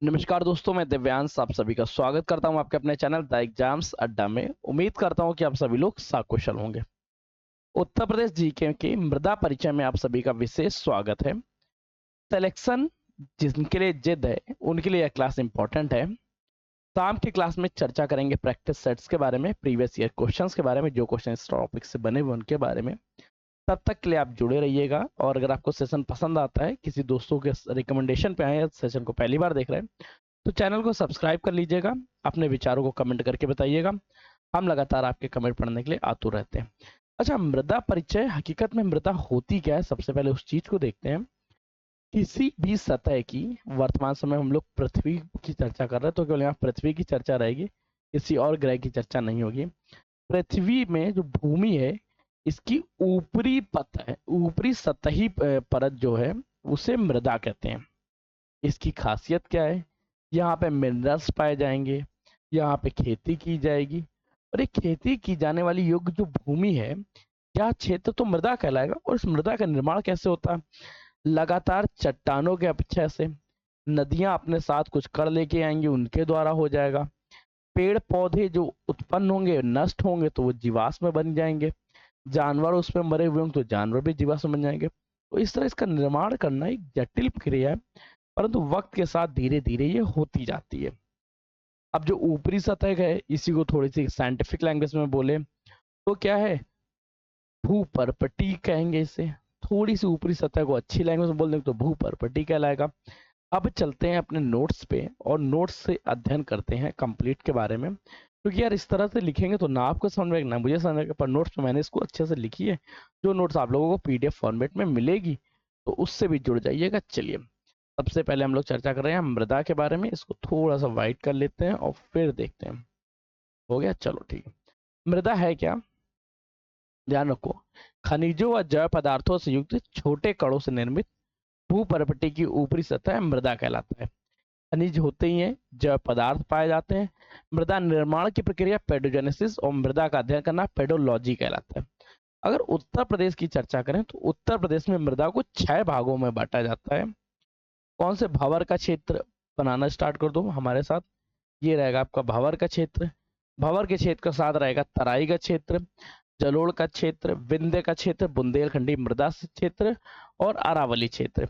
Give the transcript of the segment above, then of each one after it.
नमस्कार दोस्तों, मैं दिव्यांश आप सभी का स्वागत करता हूं आपके अपने चैनल द एग्जाम्स अड्डा में। उम्मीद करता हूं कि आप सभी लोग सकुशल होंगे। उत्तर प्रदेश जीके के मृदा परिचय में आप सभी का विशेष स्वागत है। सिलेक्शन जिनके लिए जिद है उनके लिए यह क्लास इंपॉर्टेंट है। शाम की क्लास में चर्चा करेंगे प्रैक्टिस सेट्स के बारे में, प्रीवियस ईयर क्वेश्चंस के बारे में, जो क्वेश्चन इस टॉपिक से बने हुए उनके बारे में। तब तक के लिए आप जुड़े रहिएगा, और अगर आपको सेशन पसंद आता है, किसी दोस्तों के रिकमेंडेशन पे आए या सेशन को पहली बार देख रहे हैं, तो चैनल को सब्सक्राइब कर लीजिएगा। अपने विचारों को कमेंट करके बताइएगा। हम लगातार आपके कमेंट पढ़ने के लिए आतुर रहते हैं। अच्छा, मृदा परिचय हकीकत में मृदा होती क्या है, सबसे पहले उस चीज को देखते हैं। किसी भी सतह की, वर्तमान समय हम लोग पृथ्वी की चर्चा कर रहे हैं तो केवल यहाँ पृथ्वी की चर्चा रहेगी, किसी और ग्रह की चर्चा नहीं होगी। पृथ्वी में जो भूमि है, इसकी ऊपरी है, ऊपरी सतही परत जो है, उसे मृदा कहते हैं। इसकी खासियत क्या है? यहाँ पे मिनरल्स पाए जाएंगे, यहाँ पे खेती की जाएगी, और ये खेती की जाने वाली योग्य जो भूमि है, यह क्षेत्र तो मृदा कहलाएगा। और इस मृदा का निर्माण कैसे होता है? लगातार चट्टानों के अपेक्षा से नदियां अपने साथ कुछ कर लेके आएंगी, उनके द्वारा हो जाएगा। पेड़ पौधे जो उत्पन्न होंगे, नष्ट होंगे, तो वो जीवाश्म में बन जाएंगे। जानवर उसमें मरे हुए होंगे तो जानवर भी जीवाश्म बन जाएंगे। तो इस तरह इसका निर्माण करना एक जटिल क्रिया है, परंतु वक्त के साथ धीरे धीरे ये होती जाती है। अब जो ऊपरी सतह है, इसी को थोड़ी सी साइंटिफिक लैंग्वेज में बोले तो क्या है? भूपर्पटी कहेंगे इसे। थोड़ी सी ऊपरी सतह को अच्छी लैंग्वेज में बोल दें तो भूपर्पटी कहलाएगा। अब चलते हैं अपने नोट्स पे और नोट्स से अध्ययन करते हैं कंप्लीट के बारे में, क्योंकि यार इस तरह से लिखेंगे तो ना आपको समझ में ना मुझे समझ में, पर नोट्स में मैंने इसको अच्छे से लिखी है। जो नोट्स आप लोगों को पीडीएफ फॉर्मेट में मिलेगी, तो उससे भी जुड़ जाइएगा। चलिए, सबसे पहले हम लोग चर्चा कर रहे हैं मृदा के बारे में। इसको थोड़ा सा वाइट कर लेते हैं और फिर देखते हैं। हो गया, चलो ठीक है। मृदा है क्या? ध्यान रखो, खनिजों व जैव पदार्थों से युक्त छोटे कणों से निर्मित भूपर्पटी की ऊपरी सतह मृदा कहलाता है। खनिज होते ही हैं, जैव पदार्थ पाए जाते हैं। मृदा निर्माण की प्रक्रिया पेडोजेनेसिस और मृदा का अध्ययन करना पेडोलॉजी कहलाता है। अगर उत्तर प्रदेश की चर्चा करें तो उत्तर प्रदेश में मृदा को 6 भागों में बांटा जाता है। कौन से? भावर का क्षेत्र। बनाना स्टार्ट कर दो हमारे साथ। ये रहेगा आपका भावर का क्षेत्र। भावर के क्षेत्र के साथ रहेगा तराई का क्षेत्र, जलोढ़ का क्षेत्र, विंध्य का क्षेत्र, बुंदेलखंडी मृदा क्षेत्र और अरावली क्षेत्र।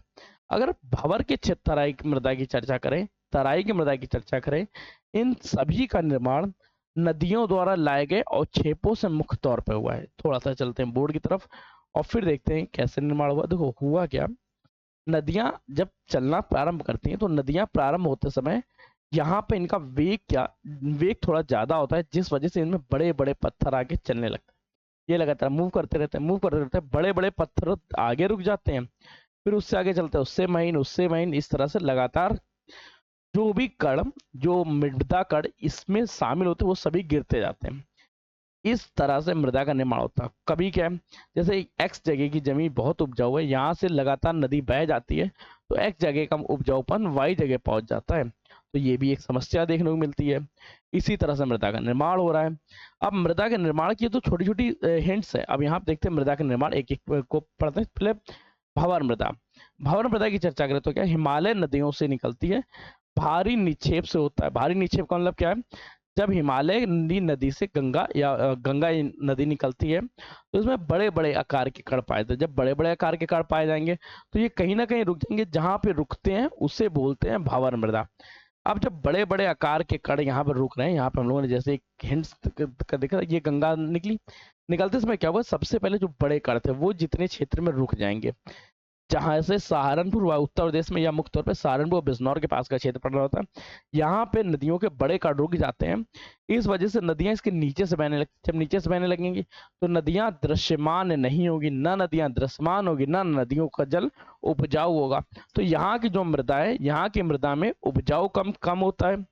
अगर भावर के क्षेत्र तराई की मृदा की चर्चा करें, तराई की मृदा की चर्चा करें, इन सभी का निर्माण नदियों द्वारा लाए गए और छेपों से मुख्य तौर पर हुआ है। थोड़ा सा चलते हैं बोर्ड की तरफ और फिर देखते हैं कैसे निर्माण हुआ। देखो हुआ क्या, नदियां जब चलना प्रारंभ करती हैं तो नदियां प्रारंभ होते समय यहाँ पे इनका वेग थोड़ा ज्यादा होता है, जिस वजह से इनमें बड़े बड़े पत्थर आगे चलने लगते हैं। ये लगातार मूव करते रहते हैं, मूव करते रहते हैं, बड़े बड़े पत्थर आगे रुक जाते हैं, फिर उससे आगे चलते हैं, उससे महीन, इस तरह से लगातार जो भी कण, जो मृदा कण इसमें शामिल होते हैं, वो सभी गिरते जाते हैं। इस तरह से मृदा का निर्माण होता है। कभी क्या है, जैसे एक्स जगह की जमीन बहुत उपजाऊ है, यहाँ से लगातार नदी बह जाती है, तो एक्स जगह का उपजाऊपन वाई जगह पहुंच जाता है, तो ये भी एक समस्या देखने को मिलती है। इसी तरह से मृदा का निर्माण हो रहा है। अब मृदा के निर्माण की तो छोटी छोटी हिंट्स है। अब यहाँ देखते हैं मृदा का निर्माण, एक एक को पढ़ते हैं। पहले भंवर मृदा। भंवर मृदा की चर्चा करें तो क्या, हिमालय नदियों से निकलती है, भारी निक्षेप से होता है। भारी निक्षेप का मतलब क्या है? जब हिमालय नदी से गंगा या गंगा नदी निकलती है, तो इसमें बड़े बड़े आकार के कण पाए जाते हैं। जब बड़े बड़े आकार के कण पाए जाएंगे तो ये कहीं ना कहीं रुक जाएंगे, जहां पे रुकते हैं उसे बोलते हैं भावर मृदा। अब जब बड़े बड़े आकार के कण यहाँ पर रुक रहे हैं, यहाँ पे हम लोगों ने जैसे एक हिंट्स का देखा, ये गंगा निकली, निकलते समय क्या हुआ, सबसे पहले जो बड़े कण थे वो जितने क्षेत्र में रुक जाएंगे, जहां से सहारनपुर व उत्तर प्रदेश में, या मुख्य तौर पर सहारनपुर और बिजनौर के पास का क्षेत्र पड़ रहा होता है, यहाँ पे नदियों के बड़े कण रुक जाते हैं। इस वजह से नदियां इसके नीचे से बहने लगती, जब नीचे से बहने लगेंगी तो नदियां दृश्यमान नहीं होगी, ना नदियां दृश्यमान होगी, ना नदियों का जल उपजाऊ होगा। तो यहाँ की जो मृदा है, यहाँ की मृदा में उपजाऊ कम कम होता है,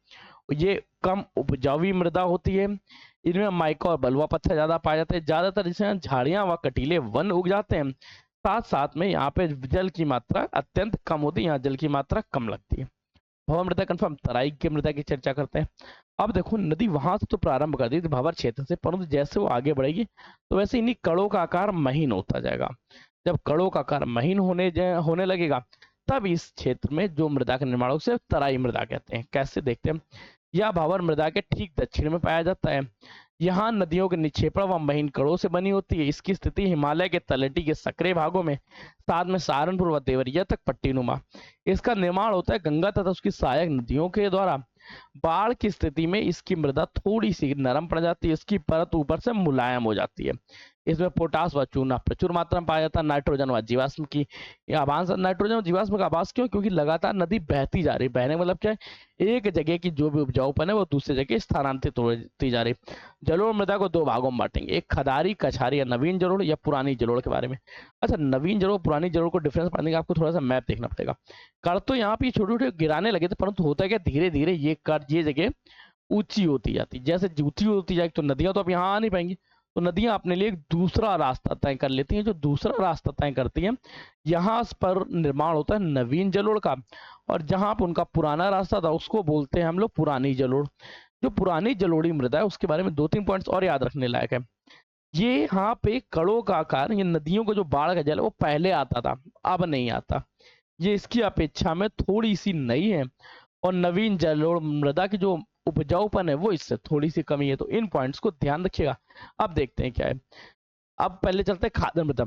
ये कम उपजाऊ मृदा होती है। इनमें माइका और बलुआ पत्थर ज्यादा पाए जाते हैं। ज्यादातर इसमें झाड़ियां व कटीले वन उग जाते हैं। साथ साथ में यहाँ पे जल की मात्रा अत्यंत कम होती है, यहाँ जल की मात्रा कम लगती है। भंवर मृदा कंफर्म। तराई की मृदा की चर्चा करते हैं। अब देखो, नदी वहां से तो प्रारंभ कर दी थी भंवर क्षेत्र से, परंतु जैसे वो आगे बढ़ेगी तो वैसे इन्हीं कड़ों का आकार महीन होता जाएगा। जब कड़ों का आकार महीन होने लगेगा, तब इस क्षेत्र में जो मृदा का निर्माण होता है उसे तराई मृदा कहते हैं। कैसे देखते हैं, यह भंवर मृदा के ठीक दक्षिण में पाया जाता है। यहाँ नदियों के निक्षेपण व महीन कड़ों से बनी होती है। इसकी स्थिति हिमालय के तलहटी के सक्रिय भागों में, साथ में सहारनपुर व देवरिया तक पट्टीनुमा। इसका निर्माण होता है गंगा तथा उसकी सहायक नदियों के द्वारा। बाढ़ की स्थिति में इसकी मृदा थोड़ी सी नरम पड़ जाती है, इसकी परत ऊपर से मुलायम हो जाती है। इसमें पोटास व चूना प्रचुर मात्रा में पाया जाता है। नाइट्रोजन व जीवाश्म की आवास, नाइट्रोजन और जीवाश्म का आवास क्यों? क्योंकि लगातार नदी बहती जा रही। बहने मतलब क्या है, एक जगह की जो भी उपजाऊपन है वो दूसरी जगह स्थानांतरित होती जा रही। जलोढ़ मृदा को दो भागों में बांटेंगे, एक खदारी कछारी या नवीन जलोढ़ या पुरानी जलोढ़ के बारे में। अच्छा, नवीन जलोढ़ पुरानी जलोढ़ को डिफरेंस पढ़ने का आपको थोड़ा सा मैप देखना पड़ेगा। कर तो यहाँ पे छोटे छोटे गिराने लगे थे, परंतु होता क्या, धीरे धीरे ये जगह ऊंची होती जाती। जैसे ऊंची होती जाएगी तो नदियां तो अब यहाँ आ नहीं पाएंगी, तो नदियां अपने लिए एक दूसरा रास्ता तय कर लेती हैं। जो दूसरा रास्ता तय करती हैं, यहाँ पर निर्माण होता है नवीन जलोढ़ का, और जहां पर उनका पुराना रास्ता था उसको बोलते हैं हम लोग पुरानी जलोढ़। जो पुरानी जलोढ़ी मृदा है उसके बारे में 2-3 पॉइंट्स और याद रखने लायक है। ये यहाँ पे कड़ों का आकार, ये नदियों का जो बाढ़ का जल है वो पहले आता था, अब नहीं आता। ये इसकी अपेक्षा में थोड़ी सी नई है, और नवीन जलोढ़ मृदा की जो उपजाऊपन है वो इससे थोड़ी सी कमी है। तो इन पॉइंट्स को ध्यान रखिएगा। अब देखते हैं क्या है। अब पहले चलते हैं खाद्य मृदा।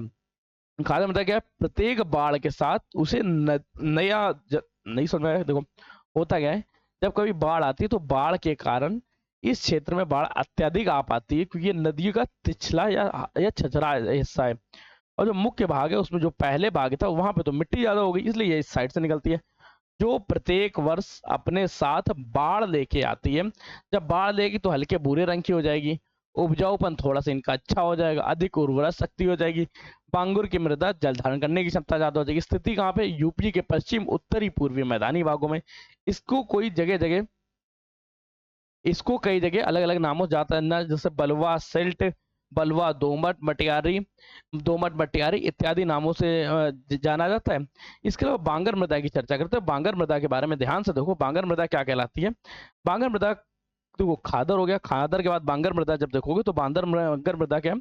खाद्य मृदा क्या है, प्रत्येक बाढ़ के साथ उसे नहीं समझ में आया। देखो होता क्या है, जब कभी बाढ़ आती है तो बाढ़ के कारण इस क्षेत्र में बाढ़ अत्यधिक आ पाती है, क्योंकि ये नदी का पिछला या छछरा हिस्सा है, और जो मुख्य भाग है उसमें जो पहले भाग था वहां पे तो मिट्टी ज्यादा हो गई, इसलिए ये इस साइड से निकलती है, जो प्रत्येक वर्ष अपने साथ बाढ़ लेके आती है। जब बाढ़ लेगी तो हल्के भूरे रंग की हो जाएगी, उपजाऊपन थोड़ा सा इनका अच्छा हो जाएगा, अधिक उर्वरक शक्ति हो जाएगी, बांगुर की मृदा जल धारण करने की क्षमता ज्यादा हो जाएगी। स्थिति कहाँ पे, यूपी के पश्चिम उत्तरी पूर्वी मैदानी भागों में। इसको कोई जगह जगह इसको कई जगह अलग अलग नामों से जाता है ना, जैसे बलवा सिल्ट, बलवा दोमट मटियारी इत्यादि नामों से जाना जाता है। इसके अलावा बांगर मृदा की चर्चा करते हैं। बांगर मृदा के बारे में ध्यान से देखो, बांगर मृदा क्या कहलाती है। बांगर मृदा देखो, खादर हो गया, खादर के बाद बांगर मृदा जब देखोगे तो बांगर मृदा क्या है,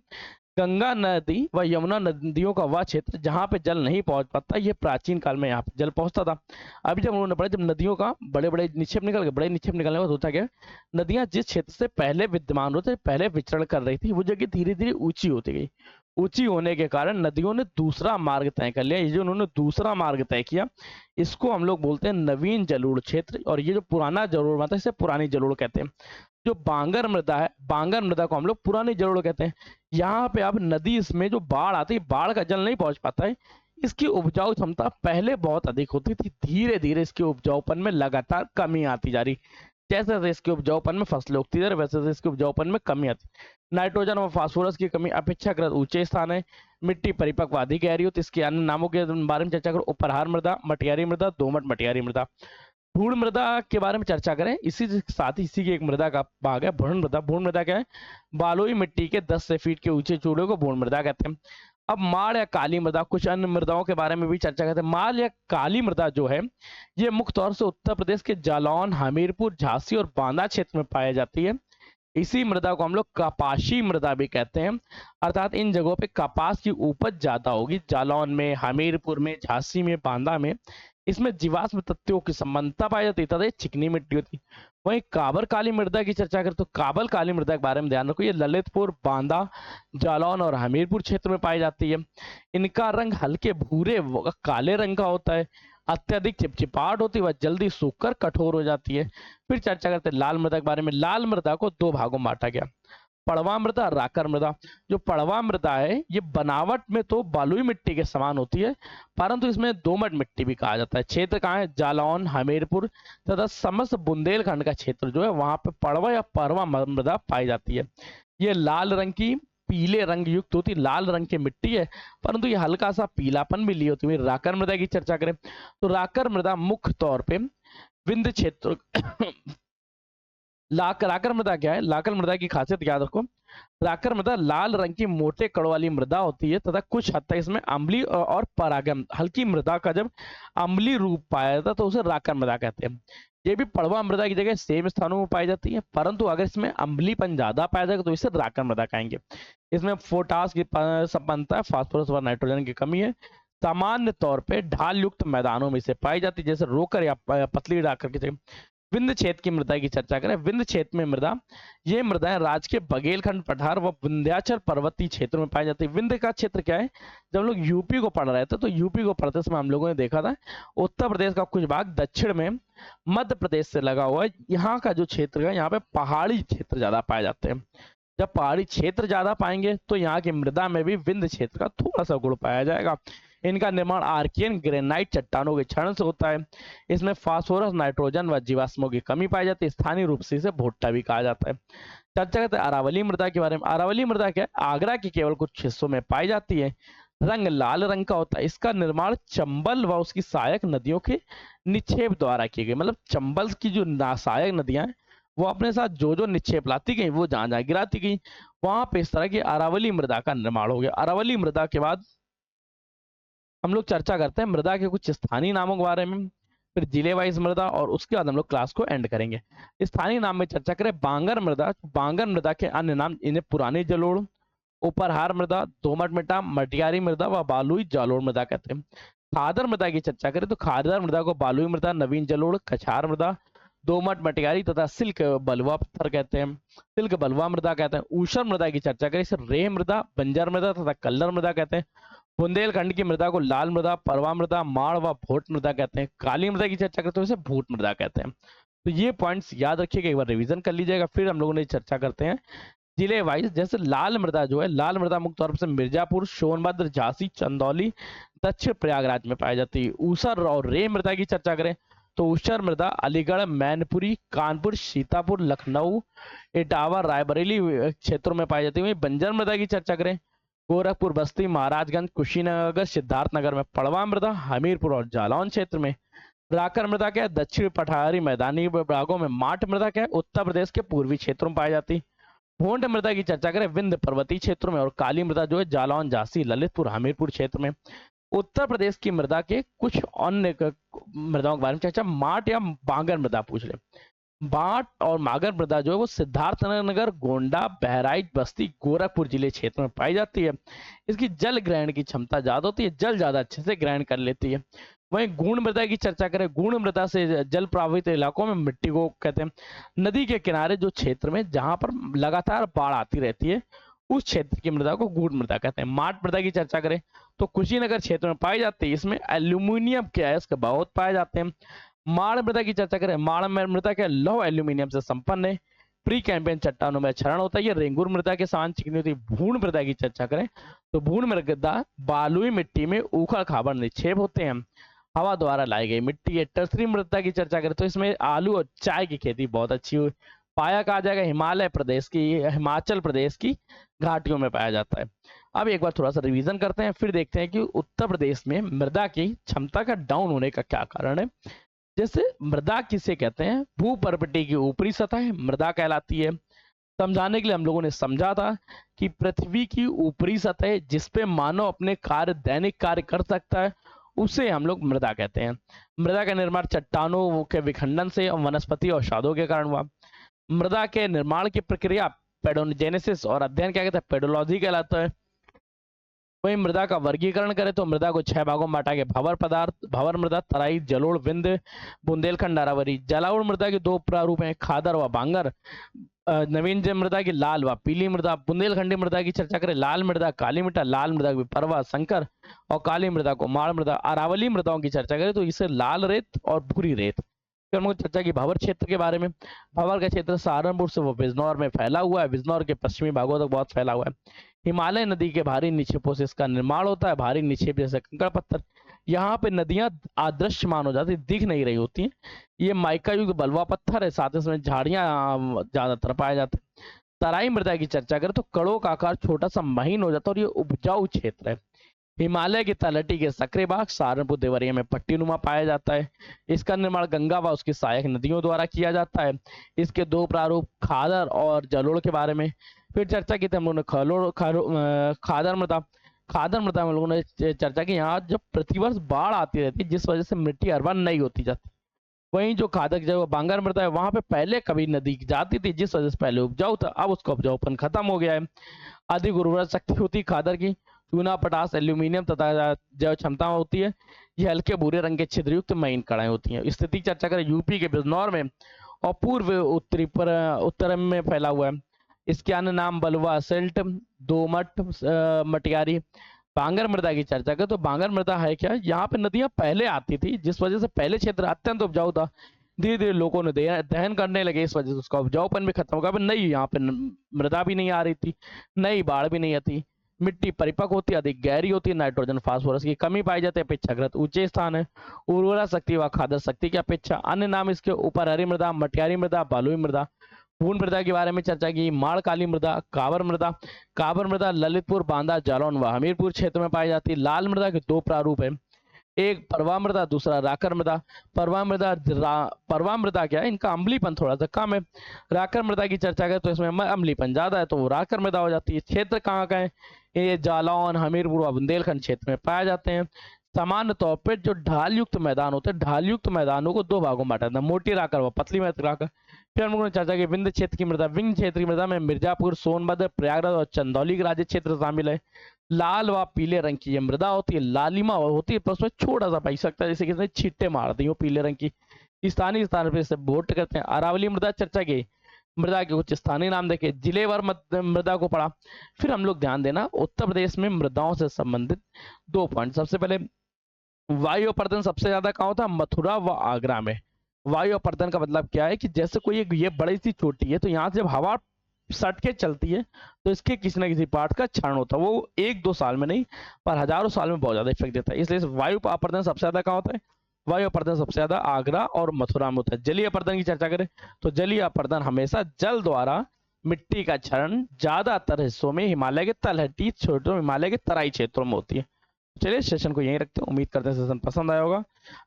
गंगा नदी व यमुना नदियों का वह क्षेत्र जहां पे जल नहीं पहुंच पाता। ये प्राचीन काल में यहाँ पे जल पहुंचता था। अभी जब उन्होंने पढ़ा, जब नदियों का बड़े बड़े निक्षेप निकल गए, बड़े निक्षेप निकलने के बाद होता क्या, नदियां जिस क्षेत्र से पहले विद्यमान होते पहले विचरण कर रही थी, वो जगह धीरे धीरे ऊंची होती गई। ऊंची होने के कारण नदियों ने दूसरा मार्ग तय कर लिया। ये जो उन्होंने दूसरा मार्ग तय किया, इसको हम लोग बोलते हैं नवीन जलोढ़ क्षेत्र, और ये जो पुराना जलोढ़ मृदा इसे पुरानी जलोढ़ कहते हैं। जो बांगर मृदा है, बांगर मृदा को हम लोग पुरानी जलोढ़ कहते हैं। यहाँ पे अब नदी, इसमें जो बाढ़ आती है, बाढ़ का जल नहीं पहुंच पाता है। इसकी उपजाऊ क्षमता पहले बहुत अधिक होती थी, धीरे धीरे इसके उपजाऊपन में लगातार कमी आती जा रही। जैसे जैसे इसके उपजाऊपन में फसलें उगती जा रही, वैसे वैसे इसके उपजाऊपन में कमी आती। नाइट्रोजन और फास्फोरस की कमी अपेक्षाकृत ऊंचे स्थान है। मिट्टी परिपक्व अधिक गहरी होती है। इसके अन्य नामों के बारे में चर्चा करो, उपहार मृदा, मटियारी मृदा, दोमट मटियारी मृदा। भूण मृदा के बारे में चर्चा करें, इसी के साथ ही इसी की एक मृदा का भाग है भूण मृदा। भूण मृदा क्या है, बालुई मिट्टी के 10 से फीट के ऊंचे चूड़े को भूण मृदा कहते हैं। अब माड़ या काली मृदा, कुछ अन्य मृदाओं के बारे में भी चर्चा करते हैं। माल या काली मृदा जो है, ये मुख्य तौर से उत्तर प्रदेश के जालौन, हमीरपुर, झांसी और बांदा क्षेत्र में पाई जाती है। इसी मृदा को हम लोग कपाशी मृदा भी कहते हैं, अर्थात इन जगहों पे कपास की उपज ज्यादा होगी, जालौन में, हमीरपुर में, झांसी में, बांदा में। इसमें जीवाश्म तत्वों की संबंधता पाई जाती है तथा ये चिकनी मिट्टी होती। वहीं काबर काली मृदा की चर्चा करें तो काबल काली मृदा के बारे में ध्यान रखो, ये ललितपुर, बांदा, जालौन और हमीरपुर क्षेत्र में पाई जाती है। इनका रंग हल्के भूरे काले रंग का होता है, अत्यधिक चिपचिपाहट होती है, वह जल्दी सूखकर कठोर हो जाती है। फिर चर्चा करते हैं लाल मृदा के बारे में। लाल मृदा को दो भागों में बांटा गया, पड़वा मृदा, राकर मृदा। जो पड़वा मृदा है, ये बनावट में तो बालुई मिट्टी के समान होती है, परंतु इसमें दोमट मिट्टी भी कहा जाता है। क्षेत्र कहाँ है, जालौन, हमीरपुर तथा समस्त बुंदेलखंड का क्षेत्र जो है वहां पे पड़वा या परवा मृदा पाई जाती है। ये लाल रंग की, पीले रंग युक्त होती, लाल रंग की मिट्टी है, परंतु ये हल्का सा पीलापन भी ली होती है। राकर मृदा की चर्चा करें तो राकर मृदा मुख्य तौर पे विंध्य क्षेत्र राकर मृदा क्या है, राकर मृदा की खासियत याद रखो। राकर मृदा लाल रंग की मोटे कड़ों वाली मृदा होती है तथा कुछ हद तक इसमें अम्लीय और परागम हल्की मृदा का जब अम्लीय रूप पाया जाता है तो उसे राकर मृदा कहते हैं। ये भी पड़वा मृदा की जगह सेम स्थानों में पाई जाती है, परंतु अगर इसमें अम्लीपन ज्यादा पाया जाएगा तो इसे राकर मृदा कहेंगे। इसमें पोटास की संपन्नता, फास्फोरस व नाइट्रोजन की कमी है। सामान्य तौर पे ढाल युक्त मैदानों में से पाई जाती है, जैसे रोकर या पतली डाकर की जगह। विंध्य क्षेत्र की मृदा की चर्चा करें, विंध्य क्षेत्र में मृदा, ये मृदाएं राज्य के बघेलखंड पठार व विंध्याचल पर्वतीय क्षेत्रों में पाई जाती है। विंध्य का क्षेत्र क्या है, जब हम लोग यूपी को पढ़ रहे थे तो यूपी को पढ़ते समय हम लोगों ने देखा था उत्तर प्रदेश का कुछ भाग दक्षिण में मध्य प्रदेश से लगा हुआ है, यहाँ का जो क्षेत्र है यहाँ पे पहाड़ी क्षेत्र ज्यादा पाए जाते हैं। जब पहाड़ी क्षेत्र ज्यादा पाएंगे तो यहाँ की मृदा में भी विंध्य क्षेत्र का थोड़ा सा गुण पाया जाएगा। इनका निर्माण आर्कियन ग्रेनाइट चट्टानों के क्षरण से होता है। इसमें फास्फोरस, नाइट्रोजन व जीवाश्मों की कमी पाई जाती है। स्थानीय रूप से इसे भुट्टा भी कहा जाता है। चर्चा करते हैं अरावली मृदा के बारे में। अरावली मृदा क्या है, आगरा के केवल कुछ हिस्सों में पाई जाती है। रंग लाल रंग का होता है। इसका निर्माण चंबल व उसकी सहायक नदियों के निक्षेप द्वारा की गई। मतलब चंबल की जो सहायक नदियां हैं वो अपने साथ जो जो निक्षेप लाती गई, वो जहां जहां गिराती गई, वहां पे इस तरह की अरावली मृदा का निर्माण हो गया। अरावली मृदा के बाद हम लोग चर्चा करते हैं मृदा के कुछ स्थानीय नामों के बारे में, फिर जिले वाइज मृदा, और उसके बाद हम लोग क्लास को एंड करेंगे। स्थानीय नाम में चर्चा करें, बांगर मृदा। बांगर मृदा के अन्य नाम इन्हें पुरानी जलोढ़, उपरहार मृदा, दोमट मिट्टा, मटियारी मृदा व बालुई जालोढ़ मृदा कहते हैं। खादर मृदा की चर्चा करें तो खादर मृदा को बालुई मृदा, नवीन जलोढ़, कछार मृदा, दोमट मटियारी तथा सिल्क बलुआ पत्थर कहते हैं, सिल्क बलुआ मृदा कहते हैं। ऊषर मृदा की चर्चा करें इसे रेह मृदा, बंजर मृदा तथा कल्लर मृदा कहते हैं। बुंदेलखंड की मृदा को लाल मृदा, परवा मृदा, माड़ व भोट मृदा कहते हैं। काली मृदा की चर्चा करते हैं इसे भूट मृदा कहते हैं। तो ये पॉइंट्स याद रखिएगा, एक बार रिवीजन कर लीजिएगा। फिर हम लोगों ने चर्चा करते हैं जिले वाइज। जैसे लाल मृदा जो है, लाल मृदा मुख्य तौर से मिर्जापुर, सोनभद्र, झांसी, चंदौली, दक्षिण प्रयागराज में पाई जाती है। ऊसर और रे मृदा की चर्चा करें तो ऊसर मृदा अलीगढ़, मैनपुरी, कानपुर, सीतापुर, लखनऊ, इटावा, रायबरेली क्षेत्रों में पाई जाती है। बंजर मृदा की चर्चा करें गोरखपुर, बस्ती, महाराजगंज, कुशीनगर, सिद्धार्थनगर में। पड़वा मृदा हमीरपुर और जालौन क्षेत्र में। राकर मृदा क्या है, दक्षिण पठारी मैदानी भागों में। माट मृदा क्या है, उत्तर प्रदेश के पूर्वी क्षेत्रों में पाई जाती। भोंड मृदा की चर्चा करें विंध्य पर्वतीय क्षेत्रों में। और काली मृदा जो है जालौन, झांसी, ललितपुर, हमीरपुर क्षेत्र में। उत्तर प्रदेश की मृदा के कुछ अन्य मृदाओं के बारे में चर्चा। माट या बांगर मृदा पूछ ले। बाट और मागर मृदा जो है वो सिद्धार्थनगर, गोंडा, बहराइच, बस्ती, गोरखपुर जिले क्षेत्र में पाई जाती है। इसकी जल ग्रहण की क्षमता ज्यादा होती है, जल ज्यादा अच्छे से ग्रहण कर लेती है। वहीं गुण मृदा की चर्चा करें, गुण मृदा से जल प्रभावित इलाकों में मिट्टी को कहते हैं। नदी के किनारे जो क्षेत्र में जहां पर लगातार बाढ़ आती रहती है उस क्षेत्र की मृदा को गुण मृदा कहते हैं। माट मृदा की चर्चा करें तो कुशीनगर क्षेत्र में पाई जाती है। इसमें एल्यूमिनियम के अयस्क बहुत पाए जाते हैं। माड़ मृदा की चर्चा करें, माड़ मृदा के लौह एल्यूमिनियम से संपन्न है। प्री कैंपेन चट्टानों में क्षरण होता है, ये रेंगुर मृदा के समान चिकनी होती है। भूण मृदा की चर्चा करें तो भूण मृदा बालुई मिट्टी में उखड़ खाबड़ निक्षेप होते हैं, हवा द्वारा लाई गई मिट्टी है। टर्सरी मृदा की चर्चा करें तो इसमें आलू और चाय की खेती बहुत अच्छी हुई। पाया कहा जाएगा हिमाचल प्रदेश की घाटियों में पाया जाता है। अब एक बार थोड़ा सा रिवीजन करते हैं, फिर देखते हैं कि उत्तर प्रदेश में मृदा की क्षमता का डाउन होने का क्या कारण है। जैसे मृदा किसे कहते हैं, भूपर्पटी की ऊपरी सतह मृदा कहलाती है। समझाने के लिए हम लोगों ने समझा था कि पृथ्वी की ऊपरी सतह जिसपे मानव अपने दैनिक कार्य कर सकता है उसे हम लोग मृदा कहते हैं। मृदा का निर्माण चट्टानों के विखंडन से और वनस्पति और औषधों के कारण हुआ। मृदा के निर्माण की प्रक्रिया पेडोजेनेसिस और अध्ययन क्या कहते हैं, पेडोलॉजी कहलाता है। वही मृदा का वर्गीकरण करें तो मृदा को 6 भागों में बांटा गया। भंवर मृदा, तराई, जलोढ़, विंध्य, बुंदेलखंड, अरावली। जलोढ़ मृदा के 2 प्रारूप हैं, खादर व बांगर। नवीन मृदा की लाल व पीली मृदा। बुंदेलखंडी मृदा की चर्चा करें, लाल मृदा, काली मिट्टा, लाल मृदा की परवा, संकर, और काली मृदा को माड़ मृदा। अरावली मृदाओं की चर्चा करें तो इसे लाल रेत और भूरी रेत। फिर हम चर्चा की भंवर क्षेत्र के बारे में। भंवर का क्षेत्र सहारनपुर से वो बिजनौर में फैला हुआ है, बिजनौर के पश्चिमी भागों तक बहुत फैला हुआ है। हिमालय नदी के भारी निक्षेपों से इसका निर्माण होता है। भारी निक्षेप जैसे कंकड़ पत्थर, यहाँ पे नदियां अदृश्यमान हो जाती, दिख नहीं रही होती हैं। ये माइका युक्त बलुआ पत्थर है, साथ ही इसमें झाड़ियां ज्यादातर पाए जाते हैं। तराई मृदा की चर्चा करें तो कड़ों का आकार छोटा सा महीन हो जाता है और ये उपजाऊ क्षेत्र है। हिमालय की तलहटी के सक्रिय भाग सहारनपुर देवरिया में पट्टीनुमा पाया जाता है। इसका निर्माण गंगा व उसकी सहायक नदियों द्वारा किया जाता है। इसके 2 प्रारूप, खादर और जलोढ़ के बारे में फिर चर्चा की थी हम लोगों ने। खादर मृदा में लोगों ने चर्चा की, यहाँ जब प्रतिवर्ष बाढ़ आती रहती है जिस वजह से मिट्टी अर्बन नहीं होती जाती। वहीं जो खादर जो बांगर मृदा है वहां पे पहले कभी नदी जाती थी जिस वजह से पहले उपजाऊ था, अब उसका उपजाऊपन खत्म हो गया है। अधिक उर्वरक शक्ति होती खादर की, चूना, पोटास, एल्यूमिनियम तथा जैव क्षमता होती है। ये हल्के भूरे रंग के छिद्रयुक्त महीन कणाएं होती हैं। स्थिति की चर्चा करें यूपी के बिजनौर में और पूर्व उत्तरी पर उत्तर में फैला हुआ है। इसके अन्य नाम बलुआ, सिल्ट, दोमट, मटियारी। बांगर मृदा की चर्चा करें तो बांगर मृदा है क्या, यहाँ पे नदियां पहले आती थी जिस वजह से पहले क्षेत्र अत्यंत उपजाऊ था। धीरे धीरे लोगों ने दहन करने लगे, इस वजह से उसका उपजाऊपन भी खत्म हो गया। नई यहाँ पे मृदा भी नहीं आ रही थी, नई बाढ़ भी नहीं आती। मिट्टी परिपक्व होती है, अधिक गहरी होती है, नाइट्रोजन फास्फोरस की कमी पाई जाती है, अपेक्षाकृत ऊंचे स्थान है। उर्वरा शक्ति व खाद्य शक्ति की अपेक्षा। अन्य नाम इसके ऊपर हरी मृदा, मटियारी मृदा, बालुई मृदा। पूर्ण मृदा के बारे में चर्चा की। माड़ काली मृदा, काबर मृदा। काबर मृदा ललितपुर, बांदा, जालौन व हमीरपुर क्षेत्र में पाई जाती है। लाल मृदा के दो प्रारूप है, एक परवा मृदा, दूसरा राकर मृदा। परवा मृदा क्या है, इनका अम्लीपन थोड़ा सा कम है। राकर मृदा की चर्चा करें तो इसमें अम्लीपन ज्यादा है, तो वो राकर मृदा हो जाती है। क्षेत्र कहाँ का है, ये जालौन, हमीरपुर व बुंदेलखंड क्षेत्र में पाए जाते हैं। सामान्य तौर पर जो ढाल युक्त मैदान होते हैं, ढाल युक्त मैदानों को दो भागों में बांटा जाता है, मोटी राकर व पतली राकर। फिर हम लोगों ने चर्चा की विंध्य क्षेत्र की मृदा। विंध्य क्षेत्र की मृदा में मिर्जापुर, सोनभद्र, प्रयागराज और चंदौली के राज्य क्षेत्र शामिल है। लाल व पीले रंग की ये मृदा होती है, लालिमा होती है, पर उसमें छोटा सा पाई सकता है, जैसे किसी ने छींटे मार दी हो पीले रंग की। स्थानीय स्थान पर इसे वोट करते हैं। अरावली मृदा चर्चा की, मृदा के कुछ स्थानीय नाम देखे, जिलेवर मृदा को पढ़ा। फिर हम लोग ध्यान देना उत्तर प्रदेश में मृदाओं से संबंधित 2 पॉइंट। सबसे पहले वायु अपर्दन सबसे ज्यादा कहाँ होता है, मथुरा व आगरा में। वायु अपर्दन का मतलब क्या है कि जैसे कोई ये बड़ी सी चोटी है, तो यहाँ से जब हवा सट के चलती है तो इसके किसी ना किसी पार्ट का क्षरण होता है। वो 1-2 साल में नहीं, पर हजारों साल में बहुत ज्यादा इफेक्ट देता है। इसलिए वायु अपर्दन सबसे ज्यादा कहाँ होता है, वायु अपर्दन सबसे ज्यादा आगरा और मथुरा में होता है। जलीय अपर्दन की चर्चा करें तो जलीय अपर्दन हमेशा जल द्वारा मिट्टी का क्षरण ज्यादातर हिस्सों में हिमालय के तलहटी क्षेत्रों, हिमालय के तराई क्षेत्रों में होती है। चलिए सेशन को यहीं रखते हैं, उम्मीद करते हैं सेशन पसंद आया होगा।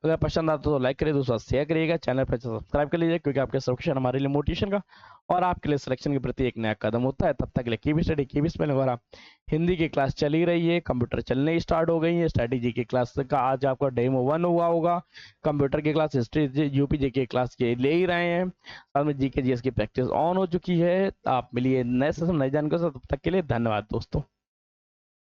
अगर पसंद आता तो लाइक करिए, दूसरा शेयर करिएगा, चैनल पर सब्सक्राइब कर लीजिए, क्योंकि आपके सब्सक्रिप्शन हमारे लिए मोटिवेशन का और आपके लिए सिलेक्शन के प्रति एक नया कदम होता है। तब तक के लिए कीप स्टडी, कीप स्पेलिंग वगैरह। हिंदी की क्लास चली रही है, कंप्यूटर चलने स्टार्ट हो गई है। स्ट्रैटेजी की क्लास का आज आपका डेमो 1 हुआ होगा। कंप्यूटर की क्लास, हिस्ट्री, यूपी जी की क्लास के ले ही रहे हैं, साथ में जीके जीएस की प्रैक्टिस ऑन हो चुकी है। आप मिलिए नए सेशन नई जानकारी से, तब तक के लिए धन्यवाद दोस्तों।